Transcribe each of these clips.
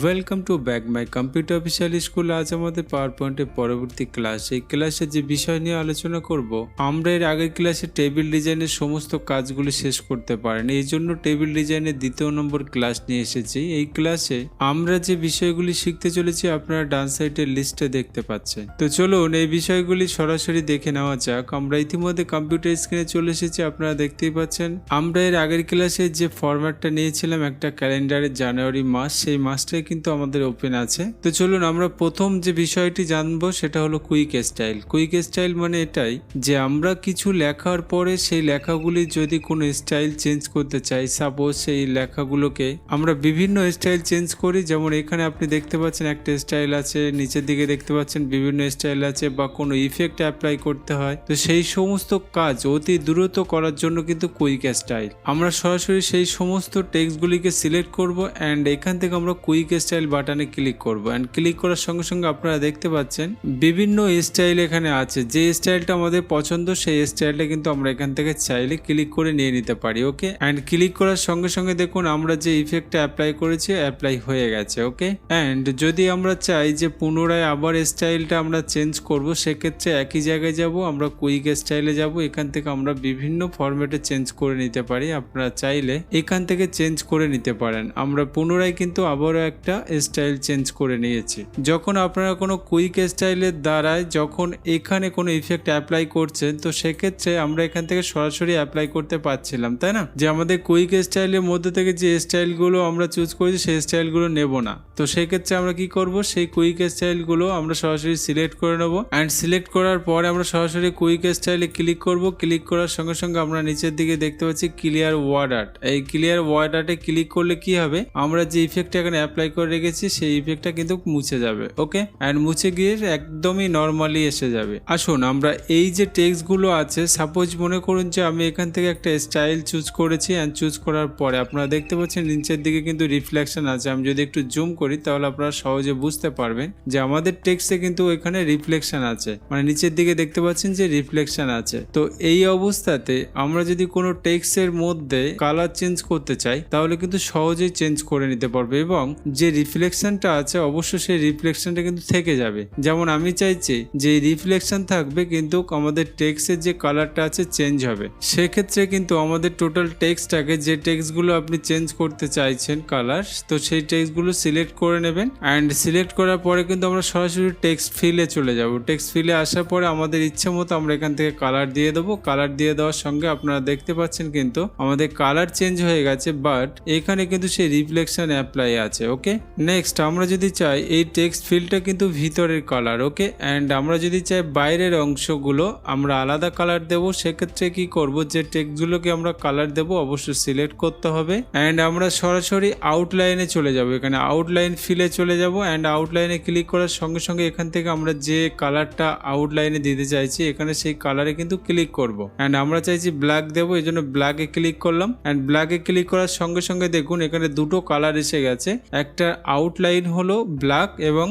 Welcome to back my computer official school. আজ আমাদের পাওয়ার পয়েন্টের পরবর্তী ক্লাস। এই ক্লাসে যে বিষয় নিয়ে আলোচনা করব, আমরা এর আগের ক্লাসে টেবিল ডিজাইনের সমস্ত কাজগুলি শেষ করতে পারিনি, এই জন্য টেবিল ডিজাইনের দ্বিতীয় নম্বর ক্লাস নিয়ে এসেছি। এই ক্লাসে আমরা যে বিষয়গুলি শিখতে চলেছি আপনারা ডান সাইডের লিস্টে দেখতে পাচ্ছেন। তো চলুন এই বিষয়গুলি সরাসরি দেখে নেওয়া যাক। আমরা ইতিমধ্যে কম্পিউটার স্ক্রিনে চলে এসেছি, আপনারা দেখতেই পাচ্ছেন। আমরা এর আগের ক্লাসে যে ফরম্যাটটা নিয়েছিলাম একটা ক্যালেন্ডারের জানুয়ারি মাস, সেই মাসটাই কিন্তু আমাদের ওপেন আছে। তো চলুন আমরা প্রথম যে বিষয়টি জানবো সেটা হলো কুইক স্টাইল। কুইক স্টাইল মানে এটাই যে আমরা কিছু লেখার পরে সেই লেখাগুলি যদি কোনো স্টাইল চেঞ্জ করতে চাই, সাপোজ সেই লেখাগুলোকে আমরা বিভিন্ন স্টাইল চেঞ্জ করি। যেমন এখানে আপনি দেখতে পাচ্ছেন একটা স্টাইল আছে, নিচের দিকে দেখতে পাচ্ছেন বিভিন্ন স্টাইল আছে, বা কোনো ইফেক্ট অ্যাপ্লাই করতে হয়। তো সেই সমস্ত কাজ অতি দ্রুত করার জন্য কিন্তু কুইক স্টাইল। আমরা সরাসরি সেই সমস্ত টেক্সটগুলিকে সিলেক্ট করব অ্যান্ড এখান থেকে আমরা কুইক স্টাইল বাটনে ক্লিক করব। অ্যান্ড ক্লিক করার সঙ্গে সঙ্গে আপনারা দেখতে পাচ্ছেন বিভিন্ন স্টাইল এখানে আছে। যে স্টাইলটা আমাদের পছন্দ সেই স্টাইলটা কিন্তু আমরা এখান থেকে চাইলে ক্লিক করে নিয়ে নিতে পারি। ওকে, অ্যান্ড ক্লিক করার সঙ্গে সঙ্গে দেখুন আমরা যে ইফেক্টটা অ্যাপ্লাই করেছি অ্যাপ্লাই হয়ে গেছে। ওকে, অ্যান্ড যদি আমরা চাই যে পুনরায় আবার স্টাইলটা আমরা চেঞ্জ করব, সেক্ষেত্রে একই জায়গায় যাব, আমরা কুইক স্টাইলে যাব। এখান থেকে আমরা বিভিন্ন ফরম্যাটে চেঞ্জ করে নিতে পারি। আপনারা চাইলে এখান থেকে চেঞ্জ করে নিতে পারেন। আমরা পুনরায় কিন্তু আবারও একটা স্টাইল চেঞ্জ করে নিয়েছি। যখন আপনারা কোনো কুইক স্টাইলের দ্বারায় যখন এখানে কোনো ইফেক্ট অ্যাপ্লাই করছেন, তো সেক্ষেত্রে আমরা এখান থেকে সরাসরি অ্যাপ্লাই করতে পারছিলাম, তাই না? যে আমাদের কুইক স্টাইলের মধ্যে থেকে যে স্টাইলগুলো আমরা চুজ করেছি সেই স্টাইলগুলো নেব না। তো সেক্ষেত্রে আমরা কি করব, সেই কুইক স্টাইলগুলো আমরা সরাসরি সিলেক্ট করে নেব। অ্যান্ড সিলেক্ট করার পরে আমরা সরাসরি কুইক স্টাইলে ক্লিক করব। ক্লিক করার সঙ্গে সঙ্গে আমরা নিচের দিকে দেখতে পাচ্ছি ক্লিয়ার ওয়ার্ড আর্ট। এই ক্লিয়ার ওয়ার্ড আর্টে ক্লিক করলে কি হবে, আমরা যে ইফেক্টটা এখানে অ্যাপ্লাই করে রেখেছি সেই ইফেক্টটা কিন্তু মুছে যাবে। ওকে, অ্যান্ড মুছে গিয়ে একদমই নর্মালি এসে যাবে। আসুন আমরা এই যে টেক্সটগুলো আছে, সাপোজ মনে করুন যে আমি এখান থেকে একটা স্টাইল চুজ করেছি। অ্যান্ড চুজ করার পরে আপনারা দেখতে পাচ্ছেন নিচের দিকে কিন্তু রিফ্লেকশন আছে। আমি যদি একটু জুম করি তাহলে আপনারা সহজে বুঝতে পারবেন যে আমাদের টেক্সটে কিন্তু এখানে রিফ্লেকশন আছে, মানে নিচের দিকে দেখতে পাচ্ছেন যে রিফ্লেকশন আছে। তো এই অবস্থাতে আমরা যদি কোনো টেক্সটের মধ্যে কালার চেঞ্জ করতে চাই তাহলে কিন্তু সহজেই চেঞ্জ করে নিতে পারবে, এবং যে রিফ্লেকশনটা আছে অবশ্যই সেই রিফ্লেকশনটা কিন্তু থেকে যাবে। যেমন আমি চাইছি যে রিফ্লেকশন থাকবে কিন্তু আমাদের টেক্সটের যে কালারটা আছে চেঞ্জ হবে। সেক্ষেত্রে কিন্তু আমাদের টোটাল টেক্সটটাকে, যে টেক্সটগুলো আপনি চেঞ্জ করতে চাইছেন কালার, তো সেই টেক্সটগুলো সিলেক্ট করে নেবেন। অ্যান্ড সিলেক্ট করার পরে কিন্তু আমরা সরাসরি টেক্সট ফিলে চলে যাব। টেক্সট ফিলে আসার পরে আমাদের ইচ্ছে মতো আমরা এখান থেকে কালার দিয়ে দেবো। কালার দিয়ে দেওয়ার সঙ্গে আপনারা দেখতে পাচ্ছেন কিন্তু আমাদের কালার চেঞ্জ হয়ে গেছে, বাট এখানে কিন্তু সেই রিফ্লেকশন অ্যাপ্লাই আছে। ওকে, নেক্সট আমরা যদি চাই এই টেক্সট ফিল্ডটা কিন্তু ভিতরের কালার। ওকে, অ্যান্ড আমরা যদি চাই বাইরের অংশগুলো আমরা আলাদা কালার দেবো, সেক্ষেত্রে কি করব, যে টেক্সটগুলোকে আমরা কালার দেবো অবশ্যই সিলেক্ট করতে হবে। অ্যান্ড আমরা সরাসরি আউটলাইনে চলে যাব। এখানে আউটলাইন ফিলে চলে যাব। অ্যান্ড আউটলাইনে ক্লিক করার সঙ্গে সঙ্গে এখান থেকে আমরা যে কালারটা আউটলাইনে দিতে চাইছি এখানে সেই কালারে কিন্তু ক্লিক করব। অ্যান্ড আমরা চাইছি ব্ল্যাক দেবো, এই জন্য ব্ল্যাকে ক্লিক করলাম। অ্যান্ড ব্ল্যাকে ক্লিক করার সঙ্গে সঙ্গে দেখুন এখানে দুটো কালার এসে গেছে। একটা আউটলাইন হলো ব্ল্যাক এবং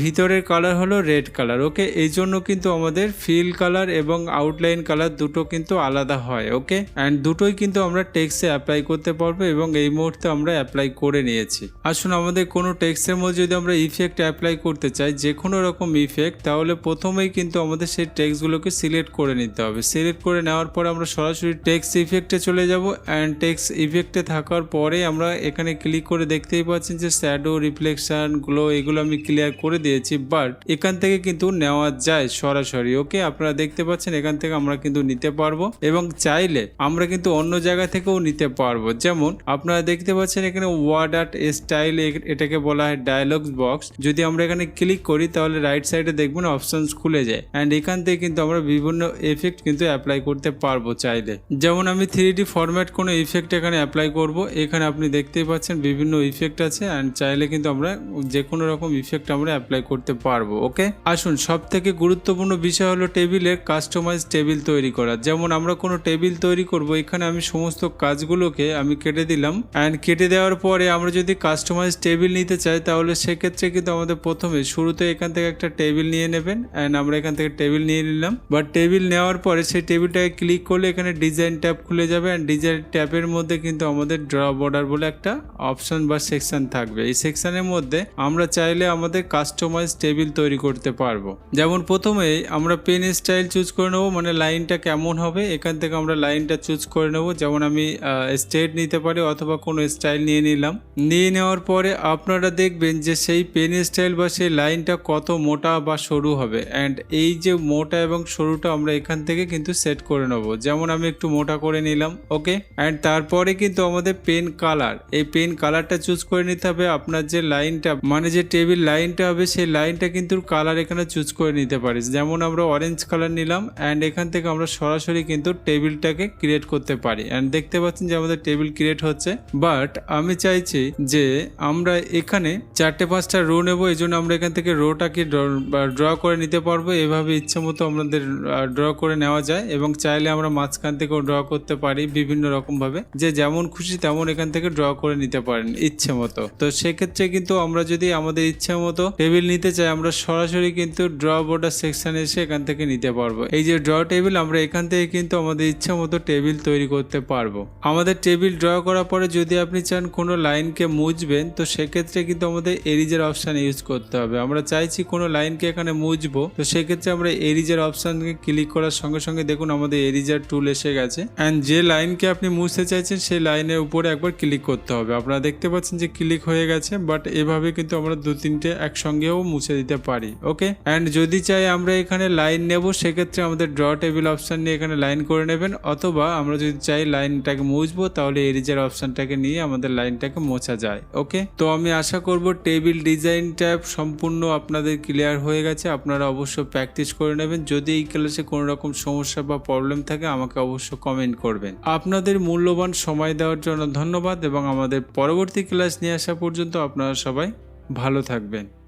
ভিতরের কালার হলো রেড কালার। ওকে, এই জন্য কিন্তু আমাদের ফিল কালার এবং আউটলাইন কালার দুটো কিন্তু আলাদা হয়। ওকে, অ্যান্ড দুটোই কিন্তু আমরা টেক্সটে অ্যাপ্লাই করতে পারবো এবং এই মুহূর্তে আমরা অ্যাপ্লাই করে নিয়েছি। আসুন আমাদের কোনো টেক্সটের মধ্যে যদি আমরা ইফেক্ট অ্যাপ্লাই করতে চাই, যে কোনো রকম ইফেক্ট, তাহলে প্রথমেই কিন্তু আমাদের সেই টেক্সটগুলোকে সিলেক্ট করে নিতে হবে। সিলেক্ট করে নেওয়ার পর আমরা সরাসরি টেক্সট ইফেক্টে চলে যাব। অ্যান্ড টেক্সট ইফেক্টে থাকার পরে আমরা এখানে ক্লিক করে দেখতেই পাচ্ছেন যে শ্যাডো, রিফ্লেকশন, গ্লো এগুলো আমি ক্লিয়ার করে দিয়েছি, বাট এখান থেকে কিন্তু নেওয়া যায় সরাসরি। ওকে, আপনারা দেখতে পাচ্ছেন এখান থেকে আমরা কিন্তু নিতে পারবো এবং চাইলে আমরা কিন্তু অন্য জায়গা থেকেও নিতে পারবো। যেমন আপনারা দেখতে পাচ্ছেন এখানে ওয়ার্ড আর্ট স্টাইল, এটাকে বলা হয় ডায়ালগস বক্স। যদি আমরা এখানে ক্লিক করি তাহলে রাইট সাইডে দেখবেন অপশনস খুলে যায়। অ্যান্ড এখান থেকে কিন্তু আমরা বিভিন্ন এফেক্ট কিন্তু অ্যাপ্লাই করতে পারবো চাইলে। যেমন আমি 3D ফরম্যাট কোনো ইফেক্ট এখানে অ্যাপ্লাই করব। এখানে আপনি দেখতেই পাচ্ছেন বিভিন্ন ইফেক্ট আছে, অ্যান্ড চাইলে কিন্তু আমরা যে কোনো রকম ইফেক্ট আমরা অ্যাপ্লাই করতে পারবো। ওকে, আসুন সব থেকে গুরুত্বপূর্ণ বিষয় হলো টেবিলের কাস্টমাইজ টেবিল তৈরি করা। যেমন আমরা কোনো টেবিল তৈরি করব, এখানে আমি সমস্ত কাজগুলোকে আমি কেটে দিলাম। অ্যান্ড কেটে দেওয়ার পরে আমরা যদি কাস্টমাইজ টেবিল নিতে চাই তাহলে সেক্ষেত্রে কিন্তু আমাদের প্রথমে শুরুতে এখান থেকে একটা টেবিল নিয়ে নেবেন। অ্যান্ড আমরা এখান থেকে টেবিল নিয়ে নিলাম, বাট টেবিল নেওয়ার পরে সেই টেবিলটাকে ক্লিক করলে এখানে ডিজাইন ট্যাব খুলে যাবে। অ্যান্ড ডিজাইন ট্যাবের মধ্যে কিন্তু আমাদের ড্র বর্ডার বলে একটা অপশন বা সেকশন থাকবে। এই সেকশনের মধ্যে আমরা চাইলে আমাদের কাস্টমাইজ টেবিল তৈরি করতে পারবো। যেমন প্রথমেই আমরা পেন স্টাইল চুজ করে নেবো, মানে লাইনটা কেমন হবে এখান থেকে আমরা লাইনটা চুজ করে নেবো। যেমন আমি স্ট্রেট নিতে পারি অথবা কোনো স্টাইল নিয়ে নিলাম। নিয়ে নেওয়ার পরে আপনারা দেখবেন যে সেই পেন স্টাইল বা সেই লাইনটা কত মোটা বা সরু হবে, অ্যান্ড এই যে মোটা এবং সরুটা আমরা এখান থেকে কিন্তু সেট করে নেব। যেমন আমি একটু মোটা করে নিলাম, ওকে। অ্যান্ড তারপরে কিন্তু আমাদের পেন কালার, এই পেন কালারটা চুজ করে নিতে হবে। আপনার যে লাইনটা মানে যে টেবিল লাইনটা হবে সেই লাইনটা কিন্তু কালার এখানে চুজ করে নিতে পারিস। যেমন আমরা অরেঞ্জ কালার নিলাম, অ্যান্ড এখান থেকে আমরা সরাসরি কিন্তু টেবিলটাকে ক্রিয়েট করতে পারি। অ্যান্ড দেখতে পাচ্ছেন যে আমাদের টেবিল ক্রিয়েট হচ্ছে। বাট আমি চাইছি যে আমরা এখানে 4-5টা রো নেবো, এই জন্য আমরা এখান থেকে রোটাকে ড্র করে নিতে পারবো। এভাবে ইচ্ছে মতো আমাদের ড্র করে নেওয়া যায়, এবং চাইলে আমরা মাঝখান থেকেও ড্র করতে পারি বিভিন্ন রকম ভাবে, যে যেমন খুশি তেমন এখান থেকে ড্র করে নিতে পারেন ইচ্ছে মতো। তো সেক্ষেত্রে কিন্তু আমরা যদি আমাদের ইচ্ছে মতো টেবিল নিতে চাই আমরা সরাসরি কিন্তু ড্র বর্ডার সেকশনে এসে এখান থেকে নিতে পারবো। এই যে ড্র টেবিল, আমরা এখান থেকে কিন্তু আমাদের ইচ্ছে মতো টেবিল তৈরি করতে পারবো। আমাদের টেবিল ড্র করার পরে যদি আপনি চান কোনো লাইনকে মুছবেন, তো সেক্ষেত্রে কিন্তু আমাদের এরিজের অপশান ইউজ করতে হবে। আমরা চাইছি কোনো লাইনকে এখানে মুছবো, তো সেক্ষেত্রে আমরা এরিজের অপশানকে ক্লিক করার সঙ্গে সঙ্গে দেখুন আমাদের এরিজার টুল এসে গেছে। অ্যান্ড যে লাইনকে আপনি মুছতে চাইছেন সেই লাইনের উপরে একবার ক্লিক করতে হবে। আপনারা দেখতে পাচ্ছেন যে ক্লিক হয়ে গেছে, বাট এভাবে কিন্তু আমরা 2-3টে একসঙ্গেও মুছে দিতে পারি, ওকে। অ্যান্ড যদি চাই আমরা এখানে লাইন নেব, সেক্ষেত্রে আমাদের ড্র টেবিল অপশান নিয়ে এখানে লাইন করে নেবেন, অথবা আমরা যদি চাই লাইনটাকে মুছবো তাহলে এরিজার অপশানটাকে নিয়ে আমাদের লাইনটাকে মোছা যায়, ওকে। তো আমি আশা করব টেবিল ডিজাইনটা সম্পূর্ণ আপনাদের ক্লিয়ার হয়ে গেছে। আপনারা অবশ্যই প্র্যাকটিস করে নেবেন। যদি এই ক্লাসে কোনো রকম সমস্যা বা প্রবলেম থাকে আমাকে অবশ্যই কমেন্ট করবেন। আপনাদের মূল্যবান সময় দেওয়ার জন্য ধন্যবাদ, এবং আমাদের পরবর্তী ক্লাস নিয়ে আসা পর্যন্ত আপনারা সবাই ভালো থাকবেন।